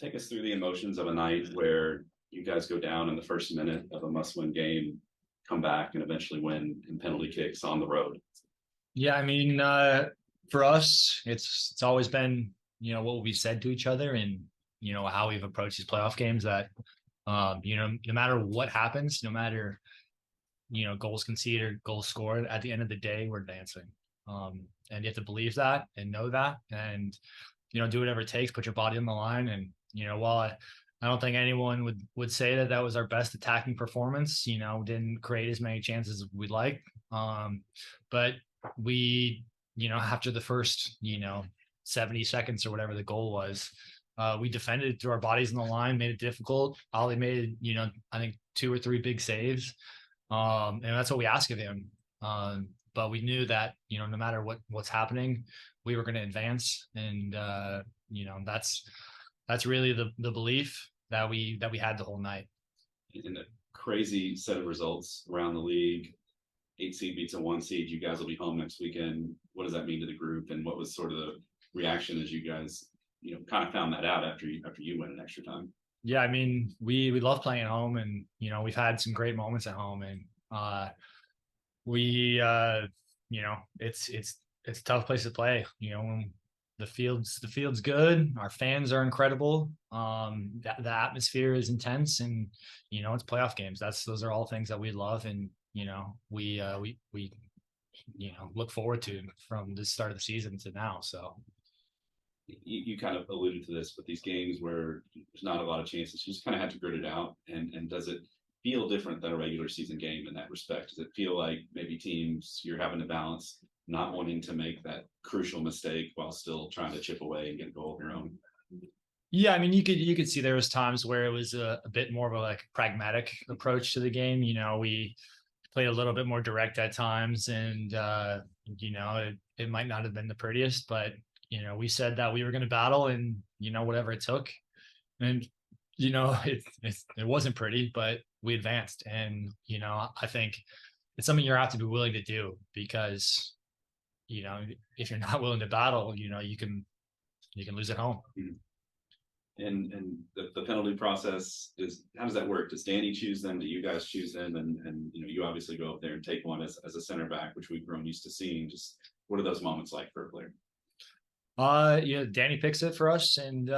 Take us through the emotions of a night where you guys go down in the first minute of a must-win game, come back, and eventually win in penalty kicks on the road. Yeah, I mean, for us, it's always been what we've said to each other, and how we've approached these playoff games. That no matter what happens, no matter goals conceded or goals scored, at the end of the day, we're advancing. And you have to believe that and know that, and do whatever it takes, put your body on the line. And while I don't think anyone would say that was our best attacking performance. Didn't create as many chances as we'd like. But we, after the first, 70 seconds or whatever the goal was, we defended through our bodies in the line, made it difficult. Ollie made, I think 2 or 3 big saves. And that's what we ask of him. But we knew that, no matter what's happening, we were going to advance. And, that's really the belief that we had the whole night. In a crazy set of results around the league, 8 seed beats a 1 seed. You guys will be home next weekend. What does that mean to the group? And what was sort of the reaction as you guys, kind of found that out after you went in extra time? Yeah, I mean, we love playing at home, and we've had some great moments at home, and we it's a tough place to play. When the field's good, our fans are incredible. The atmosphere is intense, and it's playoff games. Those are all things that we love, and we look forward to from the start of the season to now. So you kind of alluded to this, but these games where there's not a lot of chances, you just kind of have to grit it out. And does it feel different than a regular season game in that respect? Does it feel like maybe teams you're having to balance not wanting to make that crucial mistake while still trying to chip away and get a goal of your own? yeah, I mean, you could see there was times where it was a bit more of a pragmatic approach to the game. We played a little bit more direct at times, and it might not have been the prettiest, but we said that we were going to battle, and whatever it took. And it wasn't pretty, but we advanced. And I think it's something you have to be willing to do, because if you're not willing to battle, you can lose at home. And the penalty process is, how does that work? Does Danny choose them? Do you guys choose them? And you obviously go up there and take one as a center back, which we've grown used to seeing. Just what are those moments like for a player? Danny picks it for us, and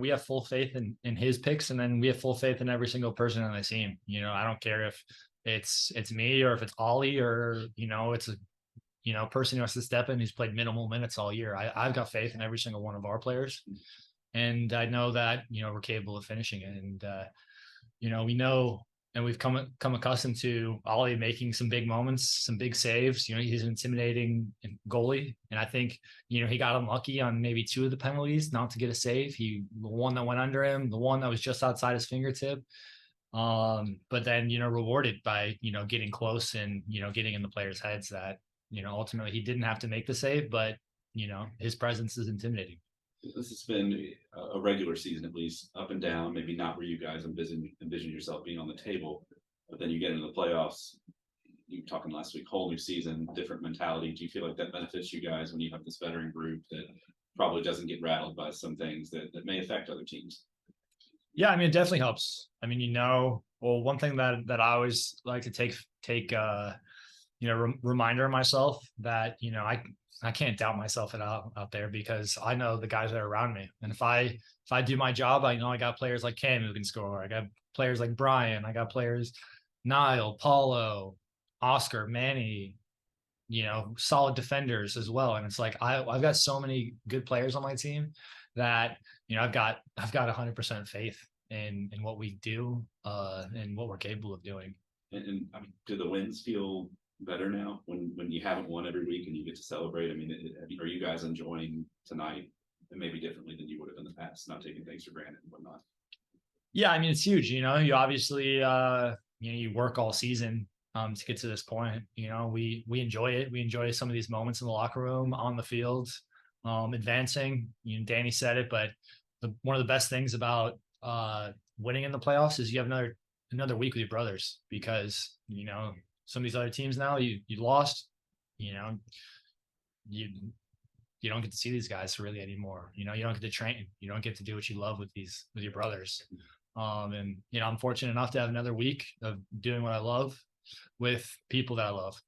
we have full faith in his picks, and then we have full faith in every single person on the team. I don't care if it's me, or if it's Ollie, or it's a person who has to step in who's played minimal minutes all year. I've got faith in every single one of our players, and I know that we're capable of finishing it. And we know, and we've come accustomed to Ollie making some big moments, some big saves. He's an intimidating goalie, and I think he got unlucky on maybe 2 of the penalties not to get a save. The one that went under him, the one that was just outside his fingertip. But then rewarded by getting close, and getting in the players' heads that ultimately he didn't have to make the save, but his presence is intimidating. This has been a regular season, at least up and down, maybe not where you guys envision yourself being on the table, but then you get into the playoffs. You were talking last week, whole new season, different mentality. Do you feel like that benefits you guys when you have this veteran group that probably doesn't get rattled by some things that may affect other teams? Yeah, I mean, it definitely helps. I mean, well, one thing that I always like to take reminder of myself, that I can't doubt myself out there, because I know the guys that are around me. And if I do my job, I know I got players like Cam who can score. I got players like Brian. I got players, Niall, Paulo, Oscar, Manny, solid defenders as well. And it's like, I've got so many good players on my team that, I've got 100% faith in what we do, and what we're capable of doing. And I mean, do the wins feel better now when you haven't won every week and you get to celebrate? I mean, are you guys enjoying tonight and maybe differently than you would have in the past, not taking things for granted and whatnot? Yeah, I mean, it's huge. You obviously you work all season to get to this point. We enjoy it. We enjoy some of these moments in the locker room, on the field, advancing. Danny said it, but one of the best things about winning in the playoffs is you have another week with your brothers, because some of these other teams now, you lost, you you don't get to see these guys really anymore. You know, you don't get to train. You don't get to do what you love with your brothers. And, you know, I'm fortunate enough to have another week of doing what I love with people that I love.